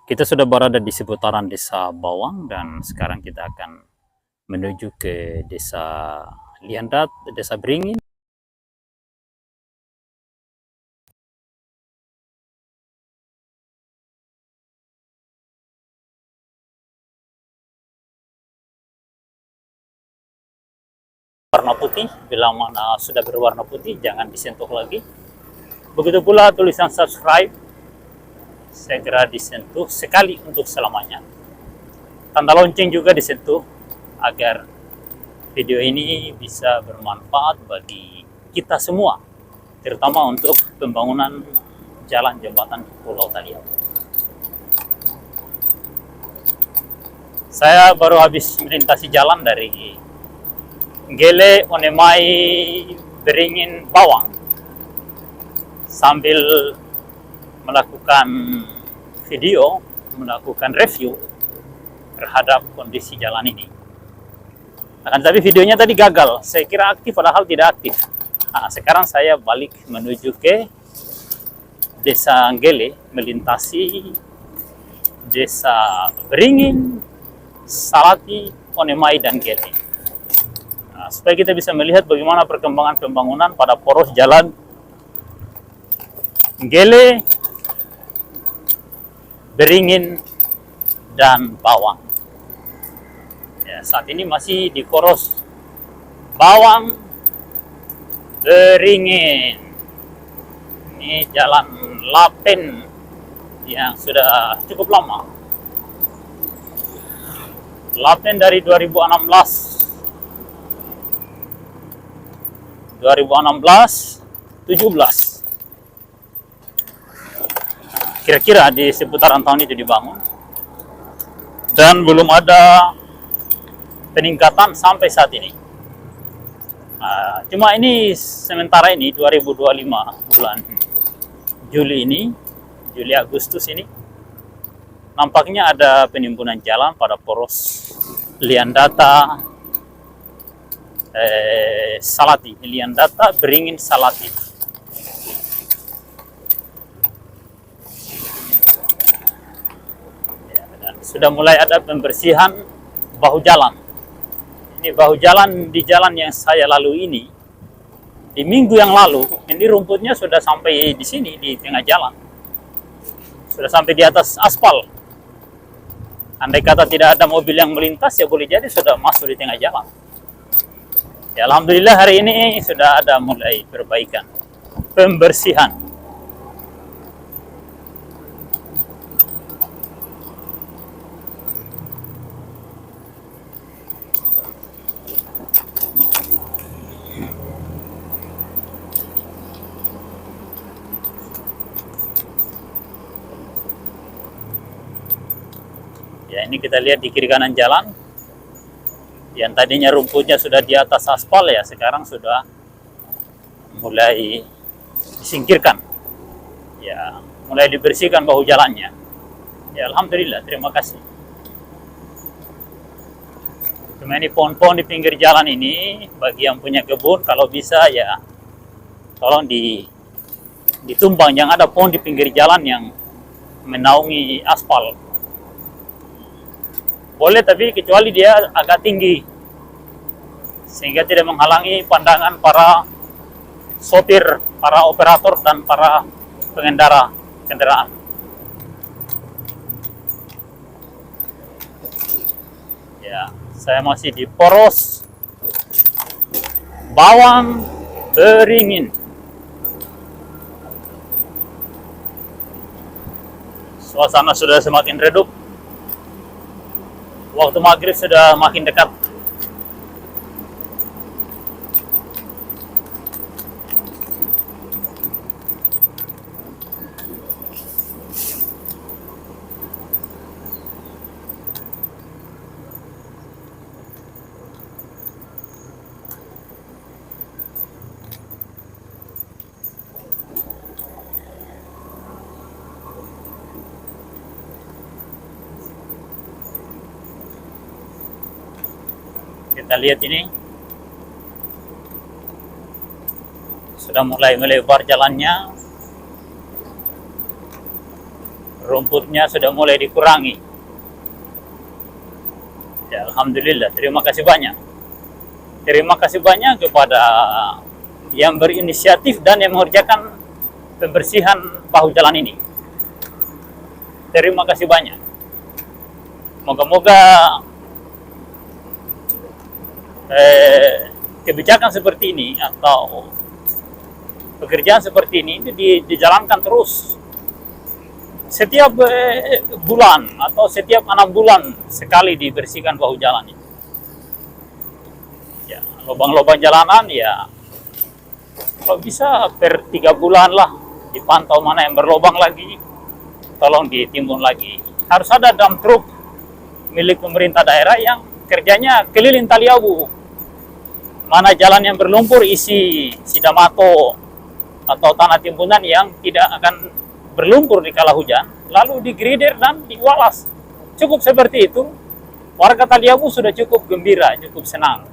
Kita sudah berada di seputaran Desa Bawang dan sekarang kita akan menuju ke Desa Liandat, Desa Beringin. Warna putih, bila mana sudah berwarna putih jangan disentuh lagi. Begitu pula tulisan subscribe, segera disentuh sekali untuk selamanya. Tanda lonceng juga disentuh agar video ini bisa bermanfaat bagi kita semua, terutama untuk pembangunan jalan jembatan Pulau Taliau. Saya baru habis melintasi jalan dari Gele Onemai Beringin Bawang sambil melakukan video, melakukan review terhadap kondisi jalan ini. Akan tapi videonya tadi gagal, saya kira aktif padahal tidak aktif. Nah, sekarang saya balik menuju ke Desa Gele, melintasi Desa Beringin, Salati, Onemai, dan Gele. Nah, supaya kita bisa melihat bagaimana perkembangan pembangunan pada poros jalan Gele, Beringin, dan Bawang. Ya, saat ini masih di poros Bawang, Beringin. Ini jalan Lapen yang sudah cukup lama. Lapen dari 2016, 17. Kira-kira di seputaran tahun itu dibangun. Dan belum ada peningkatan sampai saat ini. Cuma ini sementara ini 2025 bulan Juli ini, Juli Agustus ini, nampaknya ada penimbunan jalan pada poros Liandata, Salati, Liandata, Beringin, Salati. Ya, dan sudah mulai ada pembersihan bahu jalan. Ini bahu jalan di jalan yang saya lalui ini, di minggu yang lalu, ini rumputnya sudah sampai di sini, di tengah jalan. Sudah sampai di atas aspal. Andai kata tidak ada mobil yang melintas, ya boleh jadi sudah masuk di tengah jalan. Ya, alhamdulillah hari ini sudah ada mulai perbaikan, pembersihan. Ya, ini kita lihat di kiri kanan jalan. Yang tadinya rumputnya sudah di atas aspal, ya sekarang sudah mulai disingkirkan. Ya, mulai dibersihkan bahu jalannya. Ya, alhamdulillah, terima kasih. Cuma ini pohon-pohon di pinggir jalan ini, bagi yang punya kebun, kalau bisa ya tolong ditumbang. Jangan ada pohon di pinggir jalan yang menaungi aspal. Boleh, tapi kecuali dia agak tinggi, sehingga tidak menghalangi pandangan para sopir, para operator, dan para pengendara kendaraan. Ya, saya masih di poros Bawang, Beringin. Suasana sudah semakin redup. Waktu maghrib sudah makin dekat. Kita lihat ini sudah mulai melebar jalannya. rumputnya sudah mulai dikurangi. Ya, alhamdulillah, terima kasih banyak. Terima kasih banyak kepada yang berinisiatif dan yang mengerjakan pembersihan bahu jalan ini. Terima kasih banyak. Moga-moga kebijakan seperti ini atau pekerjaan seperti ini itu dijalankan terus. Setiap bulan atau setiap 6 bulan sekali dibersihkan bahu jalan ini. Ya, lubang-lubang jalanan ya kalau bisa per 3 bulan lah dipantau mana yang berlubang lagi, tolong ditimbun lagi. Harus ada dump truck milik pemerintah daerah yang kerjanya keliling Taliabu. Mana jalan yang berlumpur isi sidamato atau tanah timbunan yang tidak akan berlumpur di kala hujan, lalu digrider dan diwalas. Cukup seperti itu, warga Taliabu sudah cukup gembira, cukup senang.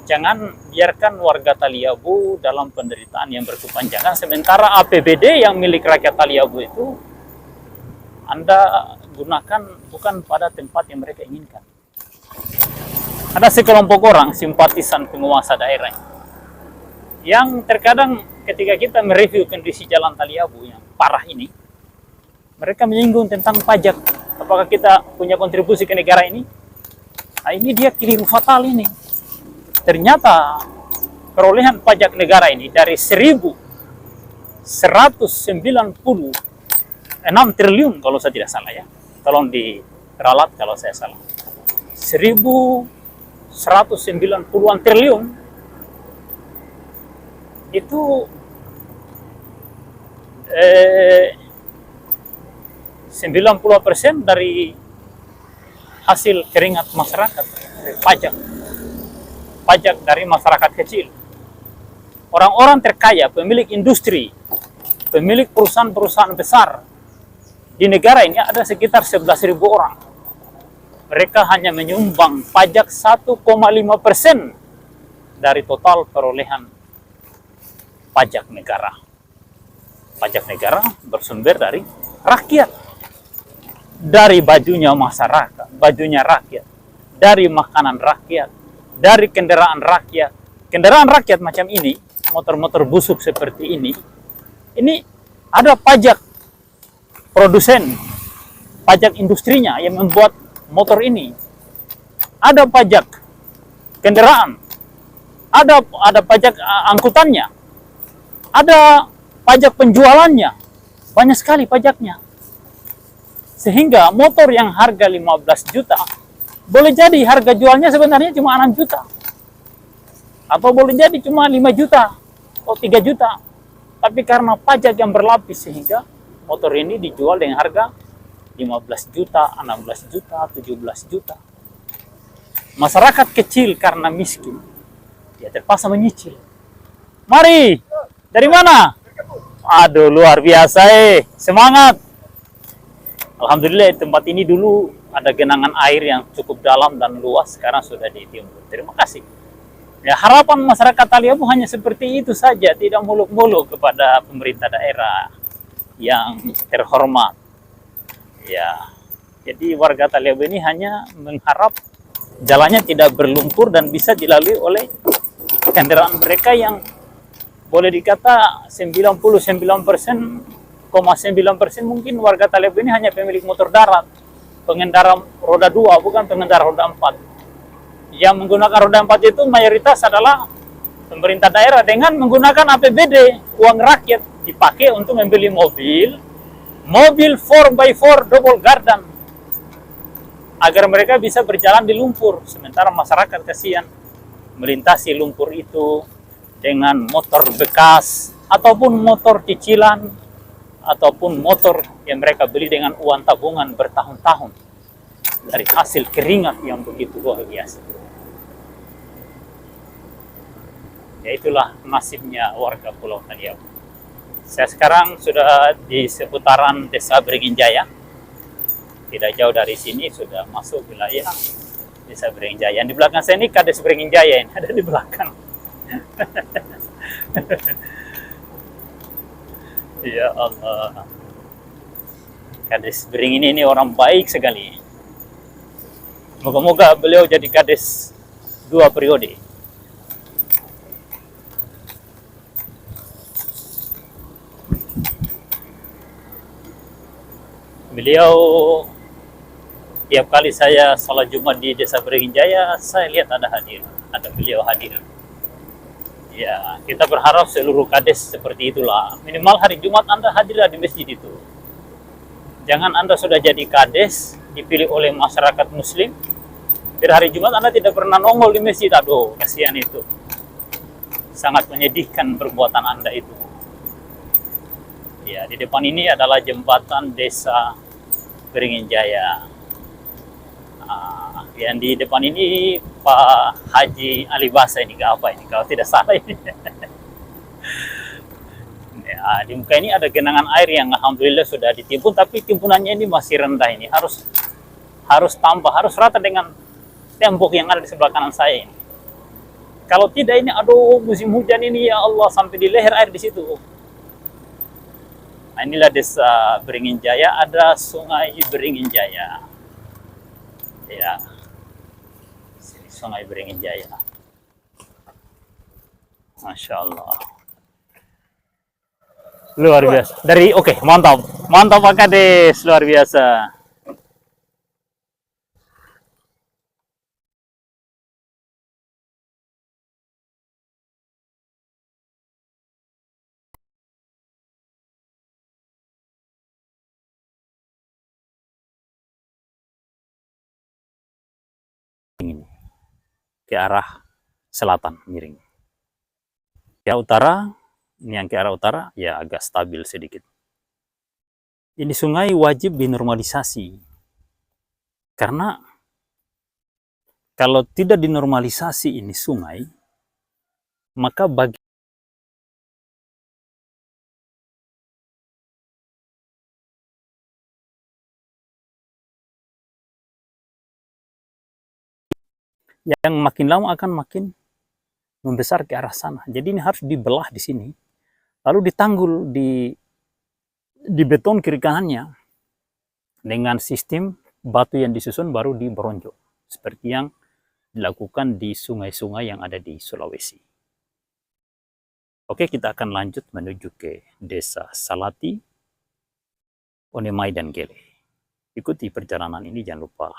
Jangan biarkan warga Taliabu dalam penderitaan yang berkepanjangan, sementara APBD yang milik rakyat Taliabu itu Anda gunakan bukan pada tempat yang mereka inginkan. Ada sekelompok orang simpatisan penguasa daerah yang terkadang ketika kita mereview kondisi jalan Taliabu yang parah ini, mereka menyinggung tentang pajak. Apakah kita punya kontribusi ke negara ini? Nah, ini dia keliru fatal ini. Ternyata perolehan pajak negara ini dari 1.196 triliun kalau saya tidak salah ya. Tolong diralat kalau saya salah. 1.190-an triliun itu 90% dari hasil keringat masyarakat, pajak dari masyarakat kecil. Orang-orang terkaya, pemilik industri, pemilik perusahaan-perusahaan besar di negara ini ada sekitar 11.000 orang. Mereka hanya menyumbang pajak 1,5% dari total perolehan pajak negara. Pajak negara bersumber dari rakyat, dari bajunya masyarakat, bajunya rakyat, dari makanan rakyat, dari kendaraan rakyat. Kendaraan rakyat macam ini, motor-motor busuk seperti ini ada pajak produsen, pajak industrinya yang membuat motor ini. Ada pajak kendaraan, ada pajak angkutannya, ada pajak penjualannya, banyak sekali pajaknya. Sehingga motor yang harga 15 juta, boleh jadi harga jualnya sebenarnya cuma 6 juta. Atau boleh jadi cuma 5 juta atau 3 juta. Tapi karena pajak yang berlapis sehingga motor ini dijual dengan harga 15 juta, 16 juta, 17 juta. Masyarakat kecil karena miskin, dia terpaksa menyicil. Mari, dari mana? Aduh, luar biasa semangat. Alhamdulillah tempat ini dulu ada genangan air yang cukup dalam dan luas, sekarang sudah ditimbun. Terima kasih. Ya, harapan masyarakat Taliabu hanya seperti itu saja, tidak muluk-muluk kepada pemerintah daerah yang terhormat. Ya, jadi warga Taliabu ini hanya mengharap jalannya tidak berlumpur dan bisa dilalui oleh kendaraan mereka yang boleh dikata 99,9% mungkin warga Taliabu ini hanya pemilik motor darat, pengendara roda 2, bukan pengendara roda 4. Yang menggunakan roda 4 itu mayoritas adalah pemerintah daerah dengan menggunakan APBD, uang rakyat dipakai untuk membeli mobil 4x4 double gardan agar mereka bisa berjalan di lumpur, sementara masyarakat kasihan melintasi lumpur itu dengan motor bekas ataupun motor cicilan ataupun motor yang mereka beli dengan uang tabungan bertahun-tahun dari hasil keringat yang begitu luar biasa. Ya, itulah nasibnya warga Pulau Taliabu. Saya sekarang sudah di seputaran Desa Beringin Jaya. Tidak jauh dari sini sudah masuk wilayah Desa Beringin Jaya. Di belakang saya ini Kades Beringin Jaya, ini ada di belakang. Ya Allah. Kades Beringin ini orang baik sekali. Moga-moga beliau jadi kades 2 periode. Beliau tiap kali saya salat Jumat di Desa Beringin Jaya, saya lihat ada beliau hadir. Ya, kita berharap seluruh kades seperti itulah. Minimal hari Jumat Anda hadirlah di masjid itu. Jangan Anda sudah jadi kades, dipilih oleh masyarakat Muslim, di hari Jumat Anda tidak pernah nongol di masjid. Aduh, kasihan itu. Sangat menyedihkan perbuatan Anda itu. Ya, di depan ini adalah jembatan Desa Beringin Jaya. Yang di depan ini Pak Haji Alibasa ini, apa ini kalau tidak salah ini. Ya, di muka ini ada genangan air yang alhamdulillah sudah ditimbun, tapi timpunannya ini masih rendah. Ini harus tambah, harus rata dengan tembok yang ada di sebelah kanan saya ini. Kalau tidak ini, aduh, musim hujan ini ya Allah, sampai di leher air di situ. Nah, inilah Desa Beringin Jaya, ada Sungai Beringin Jaya. Ya, Sungai Beringin Jaya. Masya Allah. Luar biasa. Oke, mantap. Mantap Pak Kades, luar biasa. Ini ke arah selatan miring. Ke arah utara, ini yang ke arah utara ya agak stabil sedikit. Ini sungai wajib dinormalisasi. Karena kalau tidak dinormalisasi ini sungai, maka bagi yang makin lama akan makin membesar ke arah sana. Jadi ini harus dibelah di sini, lalu ditanggul di beton kiri kanannya dengan sistem batu yang disusun baru diberonjok, seperti yang dilakukan di sungai-sungai yang ada di Sulawesi. Oke, kita akan lanjut menuju ke Desa Salati, Onemai, dan Gele. Ikuti perjalanan ini, jangan lupa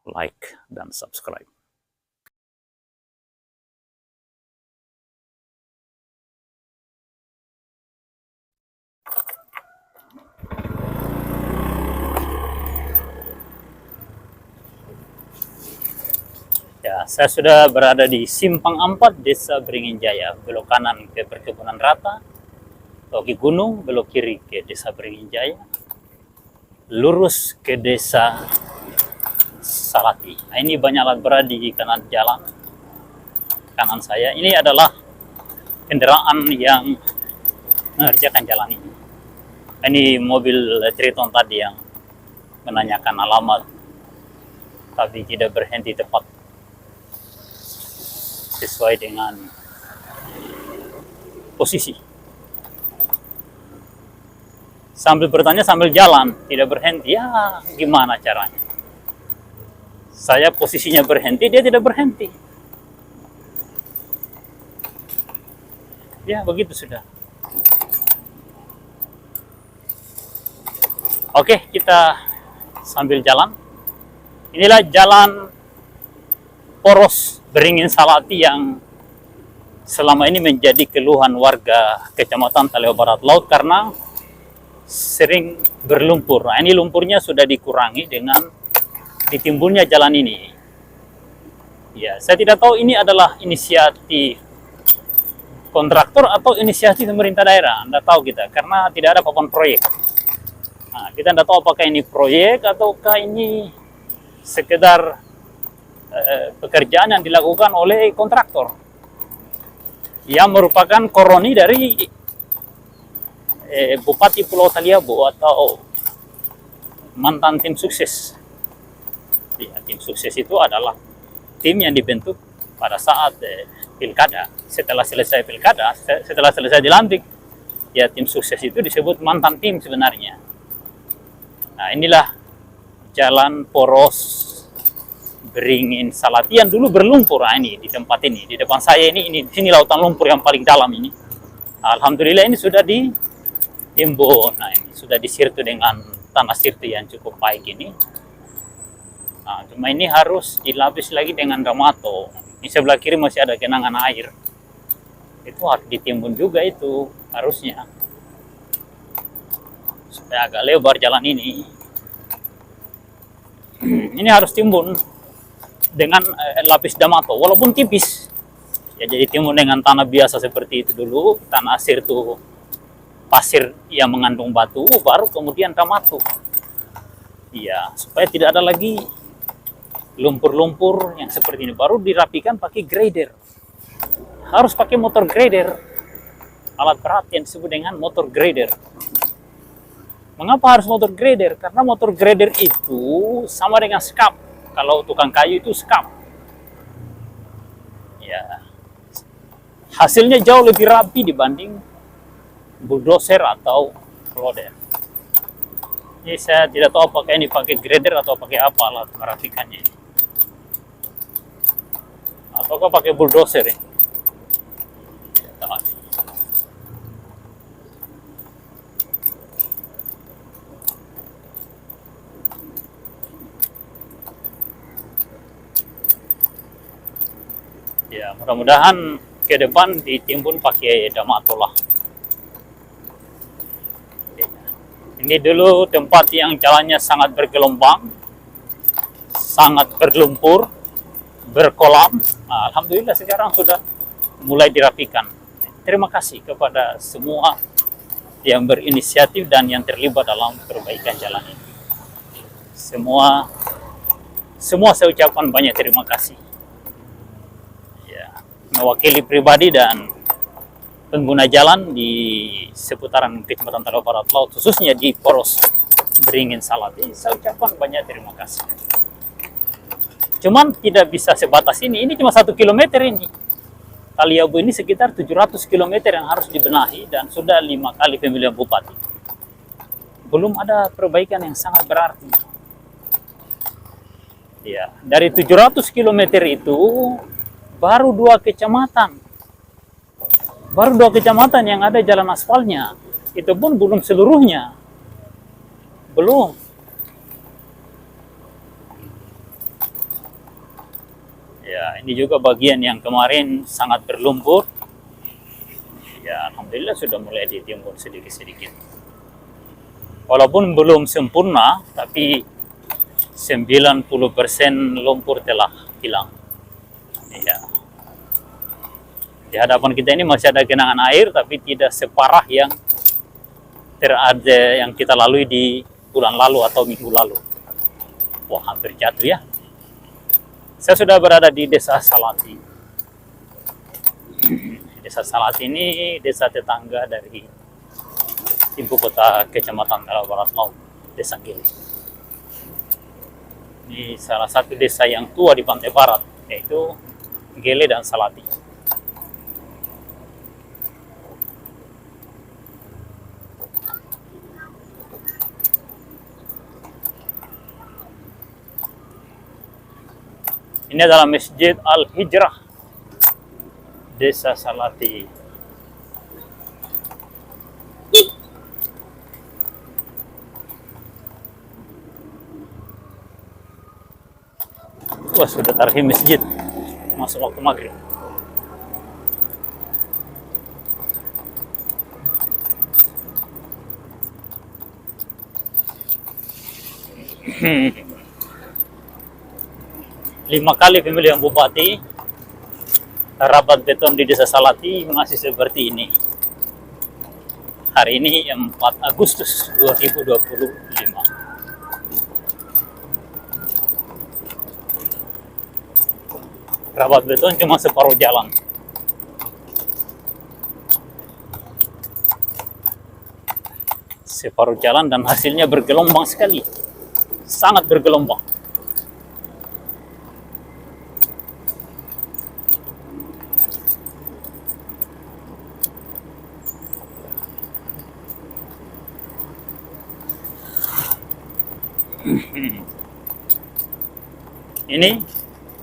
like dan subscribe. Ya, saya sudah berada di Simpang 4 Desa Beringin Jaya. Belok kanan ke Perkebunan Rata, ke gunung, belok kiri ke Desa Beringin Jaya, lurus ke Desa Salati. Nah, ini banyak alat berat di kanan jalan, kanan saya. Ini adalah kendaraan yang mengerjakan jalan ini. Ini mobil Triton tadi yang menanyakan alamat, tapi tidak berhenti tepat sesuai dengan posisi. Sambil bertanya sambil jalan, tidak berhenti. Ya, gimana caranya? Saya posisinya berhenti, dia tidak berhenti. Ya, begitu sudah. Oke, kita sambil jalan. Inilah jalan poros Beringin Salati yang selama ini menjadi keluhan warga Kecamatan Taleo Barat Laut karena sering berlumpur. Nah, ini lumpurnya sudah dikurangi dengan ditimbunnya jalan ini. Ya, saya tidak tahu ini adalah inisiatif kontraktor atau inisiatif pemerintah daerah. Anda tahu kita, karena tidak ada papan proyek. Nah, kita tidak tahu apakah ini proyek ataukah ini sekedar pekerjaan yang dilakukan oleh kontraktor yang merupakan koroni dari Bupati Pulau Taliabu atau mantan tim sukses. Ya, tim sukses itu adalah tim yang dibentuk pada saat pilkada. Setelah selesai pilkada, setelah selesai dilantik, ya tim sukses itu disebut mantan tim sebenarnya. Nah, inilah jalan poros Beringin Salati yang dulu berlumpur. Nah, ini di tempat ini, di depan saya ini di sini lautan lumpur yang paling dalam ini. Alhamdulillah ini sudah ditimbun. Nah, ini sudah disirtu dengan tanah sirtu yang cukup baik ini. Nah, cuma ini harus dilapis lagi dengan Damato. Di sebelah kiri masih ada genangan air. Itu harus ditimbun juga itu harusnya. Supaya agak lebar jalan ini. Ini harus timbun dengan lapis Damato, walaupun tipis. Ya, jadi timbun dengan tanah biasa seperti itu dulu, tanah sirtu pasir yang mengandung batu, baru kemudian Damato. Iya, supaya tidak ada lagi lumpur-lumpur yang seperti ini. Baru dirapikan pakai grader. Harus pakai motor grader. Alat berat yang disebut dengan motor grader. Mengapa harus motor grader? Karena motor grader itu sama dengan skap. Kalau tukang kayu itu skap. Ya. Hasilnya jauh lebih rapi dibanding bulldozer atau loader. Jadi saya tidak tahu apakah ini pakai grader atau pakai apa alat merapikannya ini. Ataukah pakai bulldozer ini. Ya, mudah-mudahan ke depan ditimbun pakai Damato lah. Ini dulu tempat yang jalannya sangat bergelombang, sangat berlumpur, berkolam. Nah, alhamdulillah sekarang sudah mulai dirapikan. Terima kasih kepada semua yang berinisiatif dan yang terlibat dalam perbaikan jalan ini. Semua saya ucapkan banyak terima kasih. Mewakili pribadi dan pengguna jalan di seputaran Kecamatan Talaut Barat Laut, khususnya di poros Beringin Salati, saya ucapkan banyak terima kasih. Cuman tidak bisa sebatas ini cuma 1 kilometer ini. Taliabu ini sekitar 700 kilometer yang harus dibenahi dan sudah 5 kali pemilihan bupati. Belum ada perbaikan yang sangat berarti. Ya, dari 700 kilometer itu baru 2 kecamatan. Baru 2 kecamatan yang ada jalan aspalnya. Itu pun belum seluruhnya. Belum. Ya, ini juga bagian yang kemarin sangat berlumpur. Ya, alhamdulillah sudah mulai ditimbun sedikit-sedikit. Walaupun belum sempurna, tapi 90% lumpur telah hilang. Ya. Di hadapan kita ini masih ada genangan air, tapi tidak separah yang yang kita lalui di bulan lalu atau minggu lalu. Wah, hampir jatuh ya. Saya sudah berada di Desa Salati. Desa Salati ini desa tetangga dari ibu kota Kecamatan Talaut Barat Laut, Desa Gili. Ini salah satu desa yang tua di pantai barat, yaitu Gele dan Salati. Ini adalah Masjid Al-Hijrah Desa Salati. Wah, sudah tarhim masjid. Masuk waktu maghrib. Lima kali pemilihan bupati, rapat beton di Desa Salati masih seperti ini. Hari ini 4 Agustus 2025. Rapat beton cuma separuh jalan. Separuh jalan dan hasilnya bergelombang sekali. Sangat bergelombang. Ini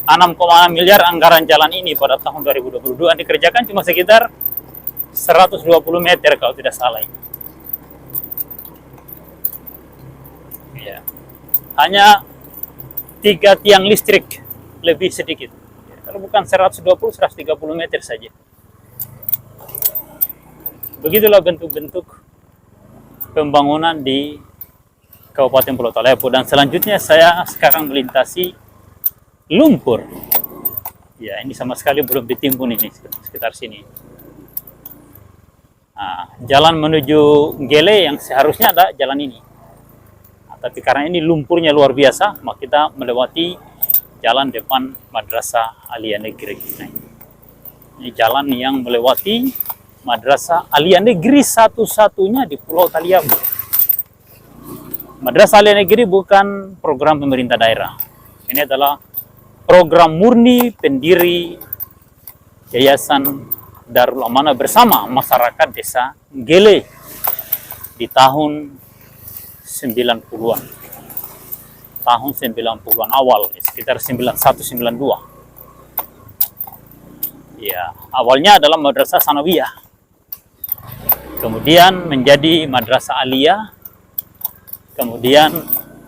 6,6 miliar anggaran jalan ini pada tahun 2022 dikerjakan cuma sekitar 120 meter kalau tidak salah. Ya. Hanya 3 tiang listrik lebih sedikit. Kalau bukan 120, 130 meter saja. Begitulah bentuk-bentuk pembangunan di Kabupaten Pulau Talyabu. Dan selanjutnya saya sekarang melintasi lumpur. Ya, ini sama sekali belum ditimbun ini sekitar sini. Nah, jalan menuju Gele yang seharusnya ada jalan ini. Nah, tapi karena ini lumpurnya luar biasa, maka kita melewati jalan depan Madrasah Aliyah Negeri. Nah, ini jalan yang melewati Madrasah Aliyah Negeri satu-satunya di Pulau Talyabu. Madrasah Aliyah Negeri bukan program pemerintah daerah. Ini adalah program murni pendiri Yayasan Darul Amanah bersama masyarakat desa Gele di tahun 90-an. Tahun 90-an awal, sekitar 91-92. Ya, awalnya adalah Madrasah Sanawiyah. Kemudian menjadi Madrasah Aliyah. Kemudian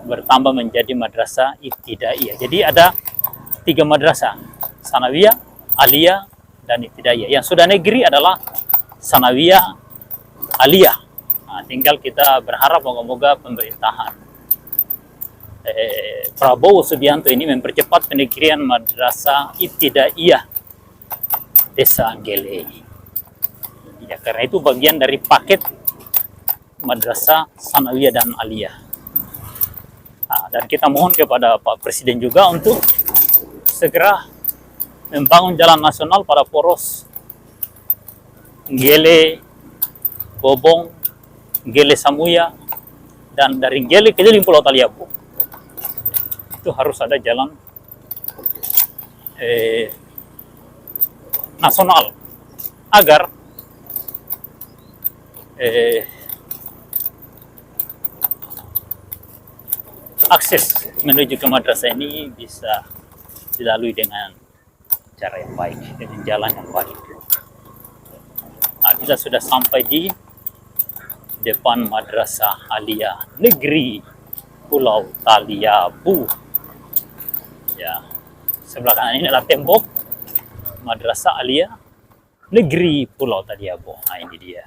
bertambah menjadi Madrasah Ibtidaiyah. Jadi ada 3 madrasah, Sanawiyah, Aliyah, dan Ibtidaiyah. Yang sudah negeri adalah Sanawiyah, Aliyah. Nah, tinggal kita berharap moga-moga pemerintahan Prabowo Subianto ini mempercepat penegrian Madrasah Ibtidaiyah Desa Gele. Ya, karena itu bagian dari paket Madrasah Sanawiyah dan Aliyah. Nah, dan kita mohon kepada Pak Presiden juga untuk segera membangun jalan nasional pada poros Gele, Bobong, Gele Samuya, dan dari Gele ke Pulau Talyabu. Itu harus ada jalan nasional agar akses menuju ke madrasah ini bisa dilalui dengan cara yang baik, dengan jalan yang baik. Nah, kita sudah sampai di depan Madrasah Aliyah Negeri Pulau Talyabu. Ya, sebelah kanan ini adalah tembok Madrasah Aliyah Negeri Pulau Talyabu. Nah, ini dia.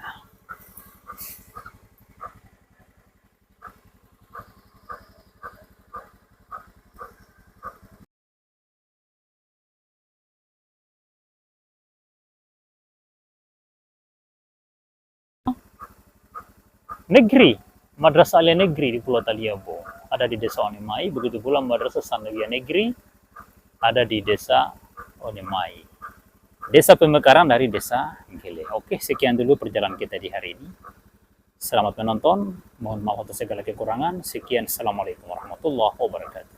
Negeri, Madrasah Aliyah Negeri di Pulau Talyabu ada di Desa Onemai, begitu pula Madrasah Sanawiyah Negeri ada di Desa Onemai. Desa pemekaran dari Desa Gele. Oke, sekian dulu perjalanan kita di hari ini. Selamat menonton, mohon maaf atas segala kekurangan. Sekian, assalamualaikum warahmatullahi wabarakatuh.